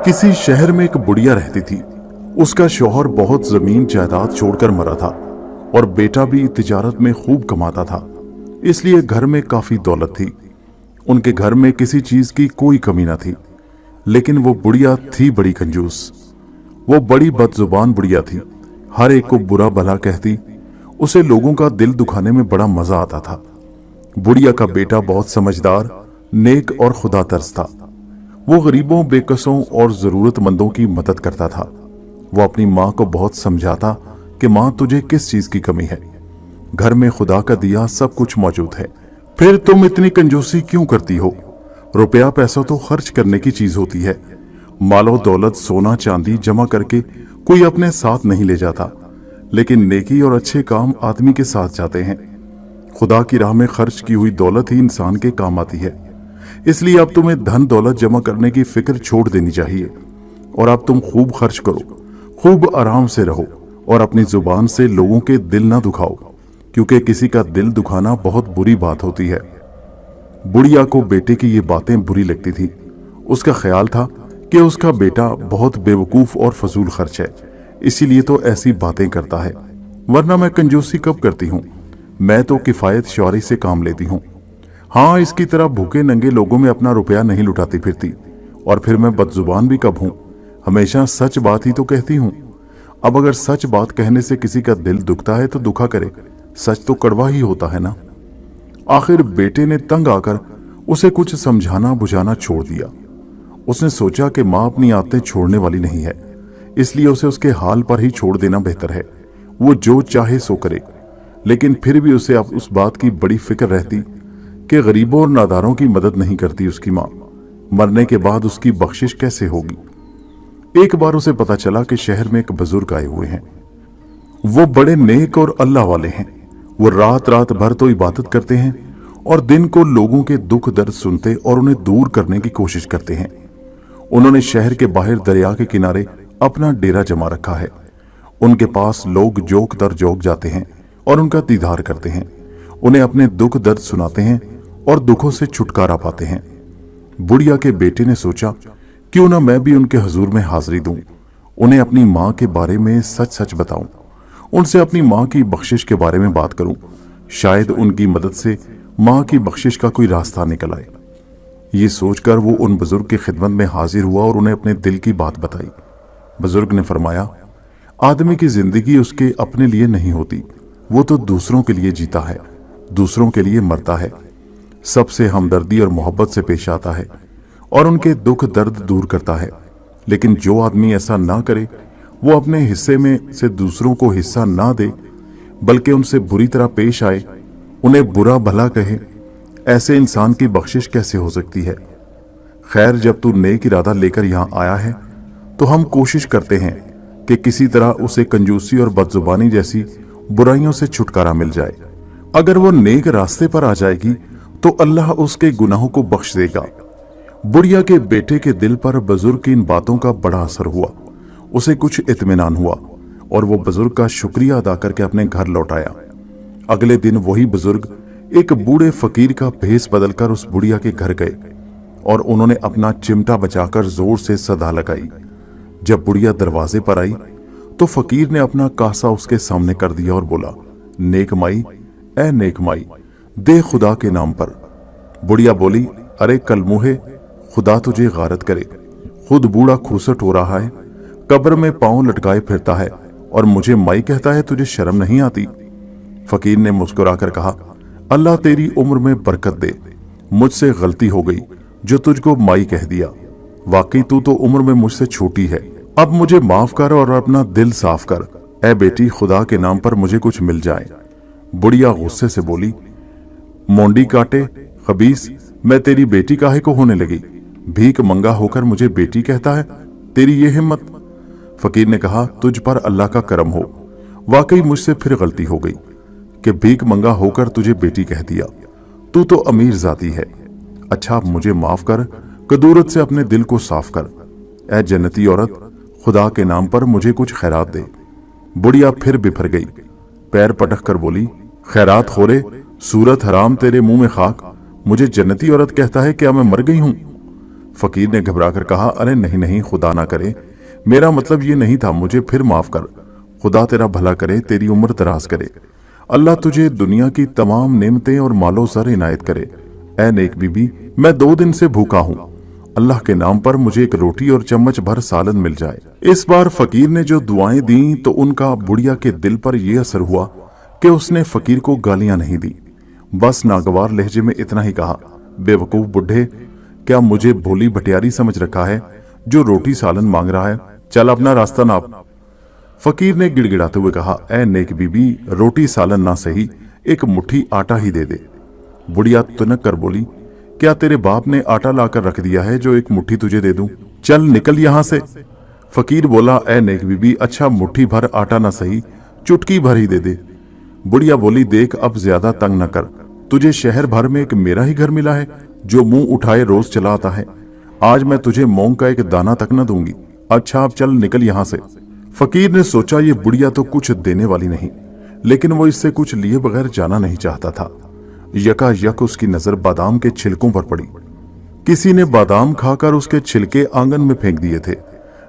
किसी शहर में एक बुढ़िया रहती थी। उसका शौहर बहुत जमीन जायदाद छोड़कर मरा था और बेटा भी तिजारत में खूब कमाता था, इसलिए घर में काफी दौलत थी। उनके घर में किसी चीज की कोई कमी न थी, लेकिन वो बुढ़िया थी बड़ी कंजूस। वो बड़ी बदजुबान बुढ़िया थी, हर एक को बुरा भला कहती। उसे लोगों का दिल दुखाने में बड़ा मजा आता था। बुढ़िया का बेटा बहुत समझदार, नेक और खुदा तरस था। वो गरीबों, बेकसों और जरूरतमंदों की मदद करता था। वो अपनी माँ को बहुत समझाता कि माँ, तुझे किस चीज की कमी है, घर में खुदा का दिया सब कुछ मौजूद है, फिर तुम इतनी कंजूसी क्यों करती हो? रुपया पैसा तो खर्च करने की चीज होती है। मालो दौलत, सोना चांदी जमा करके कोई अपने साथ नहीं ले जाता, लेकिन नेकी और अच्छे काम आदमी के साथ जाते हैं। खुदा की राह में खर्च की हुई दौलत ही इंसान के काम आती है। इसलिए अब तुम्हें धन दौलत जमा करने की फिक्र छोड़ देनी चाहिए और अब तुम खूब खर्च करो, खूब आराम से रहो और अपनी जुबान से लोगों के दिल ना दुखाओ, क्योंकि किसी का दिल दुखाना बहुत बुरी बात होती है। बुढ़िया को बेटे की ये बातें बुरी लगती थी। उसका ख्याल था कि उसका बेटा बहुत बेवकूफ और फजूल खर्च है, इसीलिए तो ऐसी बातें करता है, वरना मैं कंजूसी कब करती हूँ? मैं तो किफायत शौरी से काम लेती हूँ। हाँ, इसकी तरह भूखे नंगे लोगों में अपना रुपया नहीं लुटाती फिरती। और फिर मैं बदजुबान भी कब हूं? हमेशा सच बात ही तो कहती हूं। अब अगर सच बात कहने से किसी का दिल दुखता है तो दुखा करे, सच तो कड़वा ही होता है ना। आखिर बेटे ने तंग आकर उसे कुछ समझाना बुझाना छोड़ दिया। उसने सोचा कि माँ अपनी आदतें छोड़ने वाली नहीं है, इसलिए उसे उसके हाल पर ही छोड़ देना बेहतर है। वो जो चाहे सो करे, लेकिन फिर भी उसे अब उस बात की बड़ी फिक्र रहती कि गरीबों और नादारों की मदद नहीं करती उसकी माँ। मरने के बाद उसकी बख्शिश कैसे होगी? एक बार उसे पता चला कि शहर में एक बुजुर्ग आए हुए हैं। वो बड़े नेक और अल्लाह वाले हैं। वो रात रात भर तो इबादत करते हैं और दिन को लोगों के दुख दर्द सुनते और उन्हें दूर करने की कोशिश करते हैं। उन्होंने शहर के बाहर दरिया के किनारे अपना डेरा जमा रखा है। उनके पास लोग जोक दर जोक जाते हैं और उनका दीदार करते हैं, उन्हें अपने दुख दर्द सुनाते हैं और दुखों से छुटकारा पाते हैं। बुढ़िया के बेटे ने सोचा, क्यों ना मैं भी उनके हुजूर में हाजिरी दूं, उन्हें अपनी माँ के बारे में सच सच बताऊं, उनसे अपनी माँ की बख्शिश के बारे में बात करूं। शायद उनकी मदद से माँ की बख्शिश का कोई रास्ता निकल आए। ये सोचकर वो उन बुजुर्ग की खिदमत में हाजिर हुआ और उन्हें अपने दिल की बात बताई। बुजुर्ग ने फरमाया, आदमी की जिंदगी उसके अपने लिए नहीं होती, वो तो दूसरों के लिए जीता है, दूसरों के लिए मरता है, सबसे हमदर्दी और मोहब्बत से पेश आता है और उनके दुख दर्द दूर करता है। लेकिन जो आदमी ऐसा ना करे, वो अपने हिस्से में से दूसरों को हिस्सा ना दे, बल्कि उनसे बुरी तरह पेश आए, उन्हें बुरा भला कहे, ऐसे इंसान की बख्शिश कैसे हो सकती है? खैर, जब तू नेक इरादा लेकर यहाँ आया है तो हम कोशिश करते हैं कि किसी तरह उसे कंजूसी और बदजुबानी जैसी बुराइयों से छुटकारा मिल जाए। अगर वो नेक रास्ते पर आ जाएगी तो अल्लाह उसके गुनाहों को बख्श देगा। बुढ़िया के बेटे के दिल पर बुजुर्ग की इन बातों का बड़ा असर हुआ। उसे कुछ इत्मीनान हुआ और वो बुजुर्ग का शुक्रिया अदा करके अपने घर लौट आया। अगले दिन वही बुजुर्ग एक बूढ़े फकीर का भेस बदलकर उस बुढ़िया के घर गए और उन्होंने अपना चिमटा बचाकर जोर से सदा लगाई। जब बुढ़िया दरवाजे पर आई तो फकीर ने अपना कासा उसके सामने कर दिया और बोला, नेक माई, ए नेक माई, दे खुदा के नाम पर। बुढ़िया बोली, अरे कलमुहे, खुदा तुझे गारत करे, खुद बूढ़ा खूसट हो रहा है, कब्र में पांव लटकाए फिरता है और मुझे माई कहता है, तुझे शर्म नहीं आती? फकीर ने मुस्कुराकर कहा, अल्लाह तेरी उम्र में बरकत दे, मुझसे गलती हो गई जो तुझको माई कह दिया। वाकई तू तो उम्र में मुझसे छोटी है, अब मुझे माफ कर और अपना दिल साफ कर। ए बेटी, खुदा के नाम पर मुझे कुछ मिल जाए। बुढ़िया गुस्से से बोली, मोंडी काटे खबीस, मैं तेरी बेटी काहे को होने लगी? भीख मंगा होकर मुझे बेटी कहता है, तेरी ये हिम्मत? फकीर ने कहा, तुझ पर अल्लाह का करम हो, वाकई मुझसे फिर गलती हो गई कि भीख मंगा होकर तुझे बेटी कह दिया। तू तो अमीर जाती है। अच्छा, अब मुझे माफ कर, कदूरत से अपने दिल को साफ कर। ए जन्नती औरत, खुदा के नाम पर मुझे कुछ खैरात दे। बुढ़िया फिर बिफर गई, पैर पटक कर बोली, खैरात खोरे, सूरत हराम, तेरे मुंह में खाक, मुझे जन्नती औरत कहता है, क्या मैं मर गई हूं? फकीर ने घबरा कर कहा, अरे नहीं नहीं, खुदा ना करे, मेरा मतलब ये नहीं था, मुझे फिर माफ कर। खुदा तेरा भला करे, तेरी उम्र दराज करे, अल्लाह तुझे दुनिया की तमाम नेमतें और मालो सर इनायत करे। ऐ नेक बीबी, मैं 2 दिन से भूखा हूं, अल्लाह के नाम पर मुझे एक रोटी और चम्मच भर सालन मिल जाए। इस बार फकीर ने जो दुआएं दी तो उनका बुढ़िया के दिल पर यह असर हुआ कि उसने फकीर को गालियां नहीं दी, बस नागवार लहजे में इतना ही कहा, बेवकूफ बुढ़े, क्या मुझे भोली भटियारी समझ रखा है जो रोटी सालन मांग रहा है? चल अपना रास्ता नाप। फकीर ने गिड़गिड़ाते हुए कहा, ऐ नेक बीबी, रोटी सालन ना सही, एक मुट्ठी आटा ही दे दे। बुढ़िया तुनक कर बोली, क्या तेरे बाप ने आटा लाकर रख दिया है जो एक मुट्ठी तुझे दे दूं? चल निकल यहां से। फकीर बोला, ऐ नेक बीबी, अच्छा मुट्ठी भर आटा ना सही, चुटकी भर ही दे दे। बुढ़िया बोली, देख अब ज्यादा तंग न कर, तुझे शहर भर में एक मेरा ही घर मिला है जो मुंह उठाए रोज चला आता है, आज मैं तुझे मूंग का एक दाना तक न दूंगी। अच्छा अब चल निकल यहां से। फकीर ने सोचा ये बुढ़िया तो कुछ देने वाली नहीं, लेकिन वो इससे कुछ लिए बगैर जाना नहीं चाहता था। यकायक उसकी नजर बादाम के छिलकों पर पड़ी। किसी ने बादाम खाकर उसके छिलके आंगन में फेंक दिए थे।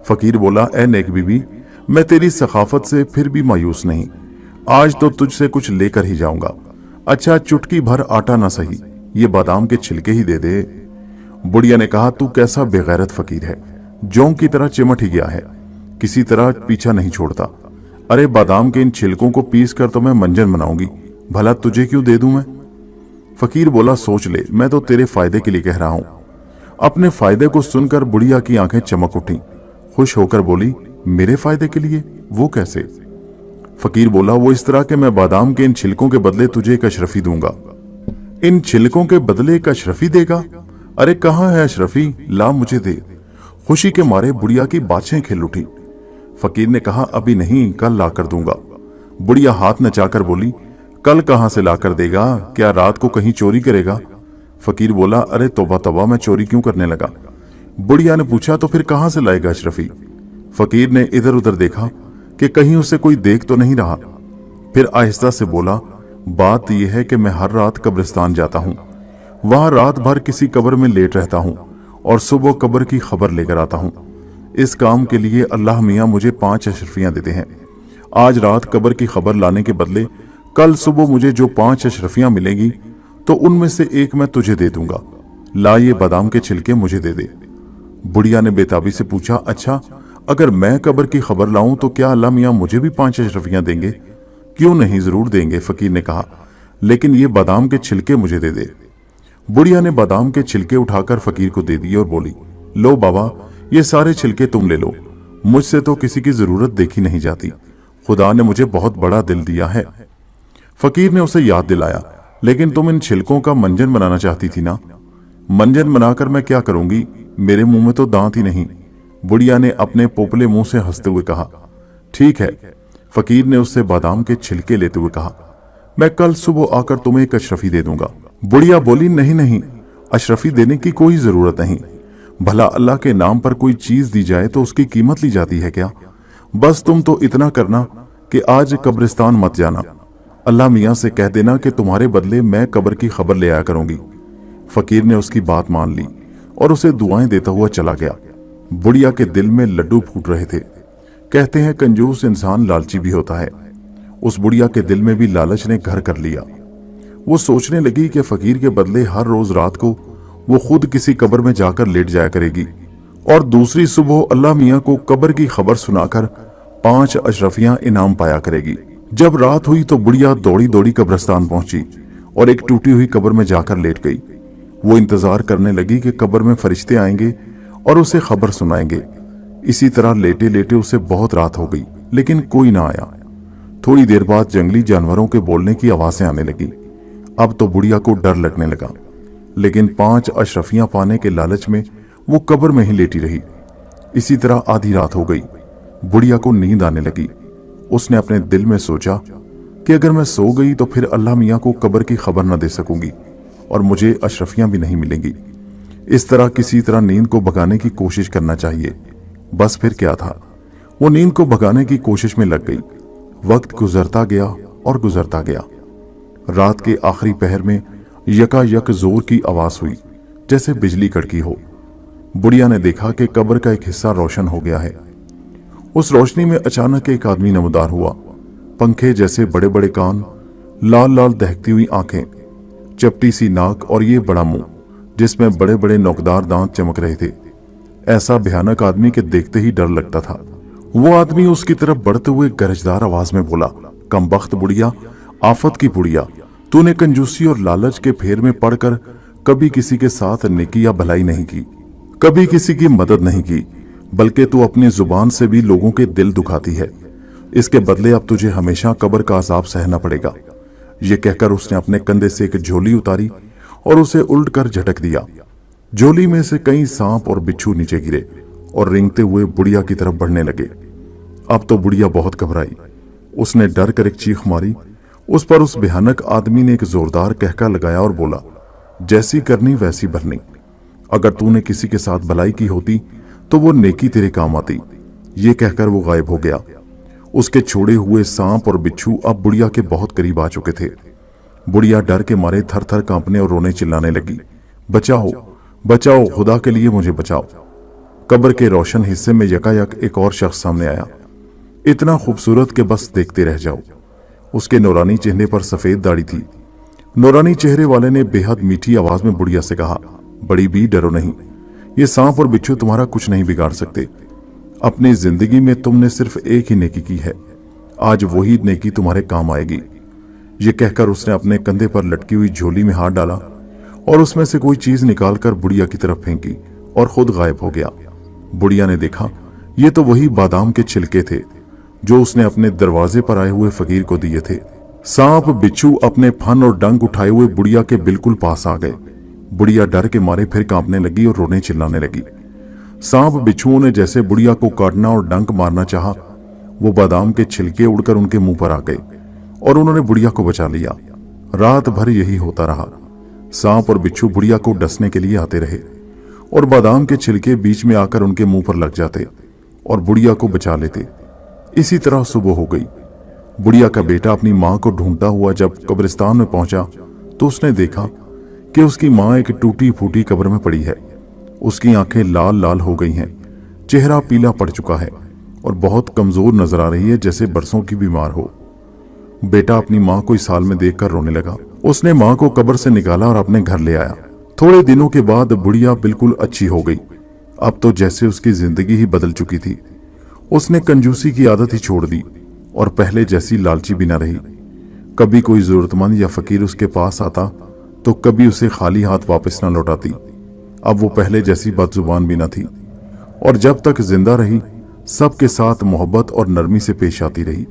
फकीर बोला, ऐ नेक बीबी, मैं तेरी सखाफत से फिर भी मायूस नहीं, आज तो तुझसे कुछ लेकर ही जाऊंगा। अच्छा चुटकी भर आटा ना सही, ये बादाम के छिलके ही दे दे। बुढ़िया ने कहा, तू कैसा बेगैरत फकीर है, जोंक की तरह चिमट ही गया है, किसी तरह पीछा नहीं छोड़ता। अरे बादाम के इन छिलकों को पीस कर तो मैं मंजन बनाऊंगी, भला तुझे क्यों दे दूं मैं? फकीर बोला, सोच ले, मैं तो तेरे फायदे के लिए कह रहा हूं। अपने फायदे को सुनकर बुढ़िया की आंखें चमक उठी, खुश होकर बोली, मेरे फायदे के लिए? वो कैसे? फकीर बोला, वो इस तरह के मैं बादाम के इन छिलकों के बदले तुझे एक अशरफी दूंगा। इन छिलकों के बदले एक अशरफी देगा? अरे कहां है अशरफी, ला मुझे दे। खुशी के मारे बुढ़िया की बाछें खिल उठी। फकीर ने कहा, अभी नहीं, कल ला कर दूंगा। बुढ़िया हाथ नचाकर बोली, कल कहां से ला कर देगा, क्या रात को कहीं चोरी करेगा? फकीर बोला, अरे तौबा तौबा, मैं चोरी क्यों करने लगा? बुढ़िया ने पूछा, तो फिर कहां से लाएगा अशरफी? फकीर ने इधर उधर देखा कि कहीं उसे कोई देख तो नहीं रहा, फिर आहिस्ता से बोला, बात यह है कि मैं हर रात कब्रिस्तान जाता हूं, वहां रात भर किसी कब्र में लेट रहता हूं और सुबह कब्र की खबर लेकर आता हूं। इस काम के लिए अल्लाह मियां मुझे 5 अशरफियां देते हैं। आज रात कब्र की खबर लाने के बदले कल सुबह मुझे जो 5 अशरफियां मिलेंगी तो उनमें से एक मैं तुझे दे दूंगा, ला ये बादाम के छिलके मुझे दे दे। बुढ़िया ने बेताबी से पूछा, अच्छा अगर मैं कब्र की खबर लाऊं तो क्या अल्लाह मियां मुझे भी 5 अशरफियां देंगे? क्यों नहीं, जरूर देंगे, फकीर ने कहा, लेकिन ये बादाम के छिलके मुझे दे दे। बुढ़िया ने बादाम के छिलके उठाकर फकीर को दे दिए और बोली, लो बाबा, ये सारे छिलके तुम ले लो, मुझसे तो किसी की जरूरत देखी नहीं जाती, खुदा ने मुझे बहुत बड़ा दिल दिया है। फकीर ने उसे याद दिलाया, लेकिन तुम इन छिलकों का मंजन बनाना चाहती थी ना? मंजन बनाकर मैं क्या करूंगी, मेरे मुंह में तो दांत ही नहीं। बुढ़िया ने अपने पोपले मुंह से हंसते हुए कहा, ठीक है। फकीर ने उससे बादाम के छिलके लेते हुए कहा, मैं कल सुबह आकर तुम्हें एक अशरफी दे दूंगा। बुढ़िया बोली, नहीं नहीं, अशरफी देने की कोई जरूरत नहीं, भला अल्लाह के नाम पर कोई चीज दी जाए तो उसकी कीमत ली जाती है क्या? बस तुम तो इतना करना कि आज कब्रिस्तान मत जाना, अल्लाह मियां से कह देना कि तुम्हारे बदले मैं कब्र की खबर ले आया करूंगी। फकीर ने उसकी बात मान ली और उसे दुआएं देता हुआ चला गया। बुढ़िया के दिल में लड्डू फूट रहे थे। कहते हैं कंजूस इंसान लालची भी होता है। उस बुढ़िया के दिल में भी लालच ने घर कर लिया। वो सोचने लगी कि फकीर के बदले हर रोज रात को वो खुद किसी कब्र में जाकर लेट जाया करेगी और दूसरी सुबह अल्लाह मियां को कब्र की खबर सुनाकर 5 अशरफियां इनाम पाया करेगी। जब रात हुई तो बुढ़िया दौड़ी दौड़ी कब्रिस्तान पहुंची और एक टूटी हुई कब्र में जाकर लेट गई। वो इंतजार करने लगी कि कब्र में फरिश्ते आएंगे और उसे खबर सुनाएंगे। इसी तरह लेटे लेटे उसे बहुत रात हो गई, लेकिन कोई ना आया। थोड़ी देर बाद जंगली जानवरों के बोलने की आवाजें आने लगी। अब तो बुढ़िया को डर लगने लगा, लेकिन 5 अशरफियां पाने के लालच में वो कब्र में ही लेटी रही। इसी तरह आधी रात हो गई। बुढ़िया को नींद आने लगी। उसने अपने दिल में सोचा कि अगर मैं सो गई तो फिर अल्लाह मियां को कब्र की खबर न दे सकूंगी और मुझे अशरफियां भी नहीं मिलेंगी। इस तरह किसी तरह नींद को भगाने की कोशिश करना चाहिए। बस फिर क्या था, वो नींद को भगाने की कोशिश में लग गई। वक्त गुजरता गया और गुजरता गया। रात के आखिरी पहर में यकायक जोर की आवाज हुई, जैसे बिजली कड़की हो। बुढ़िया ने देखा कि कब्र का एक हिस्सा रोशन हो गया है। उस रोशनी में अचानक एक आदमी नमदार हुआ। पंखे जैसे बड़े बड़े कान, लाल लाल दहकती हुई आंखें, चपटी सी नाक और ये बड़ा मुंह जिसमें बड़े बड़े नोकदार दांत चमक रहे थे। ऐसा भयानक आदमी के देखते ही डर लगता था। वो आदमी उसकी तरफ बढ़ते हुए गरजदार आवाज में बोला, कमबख्त बुढ़िया, आफत की बुढ़िया, तूने कंजूसी और लालच के फेर में पड़कर कभी किसी के साथ नेकी या भलाई नहीं की, कभी किसी की मदद नहीं की, बल्कि तू अपनी जुबान से भी लोगों के दिल दुखाती है। इसके बदले अब तुझे हमेशा कब्र का अजाब सहना पड़ेगा। ये कहकर उसने अपने कंधे से एक झोली उतारी और उसे उल्ट कर झटक दिया। झोली में से कई सांप और बिच्छू नीचे गिरे और रेंगते हुए बुढ़िया की तरफ बढ़ने लगे। अब तो बुढ़िया बहुत घबराई। उसने डर कर एक चीख मारी। उस पर उस भयानक आदमी ने एक जोरदार कहका लगाया और बोला, जैसी करनी वैसी भरनी। अगर तूने किसी के साथ भलाई की होती तो वो नेकी तेरे काम आती। ये कहकर वो गायब हो गया। उसके छोड़े हुए सांप और बिच्छू अब बुढ़िया के बहुत करीब आ चुके थे। बुढ़िया डर के मारे थर थर कांपने और रोने चिल्लाने लगी, बचाओ बचाओ, खुदा के लिए मुझे बचाओ। कब्र के रोशन हिस्से में यकायक एक और शख्स सामने आया, इतना खूबसूरत कि बस देखते रह जाओ। उसके नौरानी चेहरे पर सफेद दाढ़ी थी। नौरानी चेहरे वाले ने बेहद मीठी आवाज में बुढ़िया से कहा, बड़ी भी डरो नहीं, ये सांप और बिच्छू तुम्हारा कुछ नहीं बिगाड़ सकते। अपनी जिंदगी में तुमने सिर्फ एक ही नेकी की है, आज वही नेकी तुम्हारे काम आएगी। ये कहकर उसने अपने कंधे पर लटकी हुई झोली में हाथ डाला और उसमें से कोई चीज निकालकर बुढ़िया की तरफ फेंकी और खुद गायब हो गया। बुढ़िया ने देखा ये तो वही बादाम के छिलके थे जो उसने अपने दरवाजे पर आए हुए फकीर को दिए थे। सांप बिच्छू अपने फन और डंक उठाए हुए बुढ़िया के बिल्कुल पास आ गए। बुढ़िया डर के मारे फिर कांपने लगी और रोने चिल्लाने लगी। सांप बिच्छुओं ने जैसे बुढ़िया को काटना और डंक मारना चाहा, वो बादाम के छिलके उड़कर उनके मुंह पर आ गए और उन्होंने बुढ़िया को बचा लिया। रात भर यही होता रहा। सांप और बिच्छू बुढ़िया को डसने के लिए आते रहे और बादाम के छिलके बीच में आकर उनके मुंह पर लग जाते और बुढ़िया को बचा लेते। इसी तरह सुबह हो गई। बुढ़िया का बेटा अपनी मां को ढूंढता हुआ जब कब्रिस्तान में पहुंचा तो उसने देखा कि उसकी मां एक टूटी फूटी कब्र में पड़ी है। उसकी आंखें लाल लाल हो गई हैं, चेहरा पीला पड़ चुका है और बहुत कमजोर नजर आ रही है, जैसे बरसों की बीमार हो। बेटा अपनी मां को इस हाल में देखकर रोने लगा। उसने मां को कब्र से निकाला और अपने घर ले आया। थोड़े दिनों के बाद बुढ़िया बिल्कुल अच्छी हो गई। अब तो जैसे उसकी जिंदगी ही बदल चुकी थी। उसने कंजूसी की आदत ही छोड़ दी और पहले जैसी लालची भी न रही। कभी कोई जरूरतमंद या फकीर उसके पास आता तो कभी उसे खाली हाथ वापस न लौटाती। अब वो पहले जैसी बदजुबान भी न थी और जब तक जिंदा रही सबके साथ मोहब्बत और नरमी से पेश आती रही।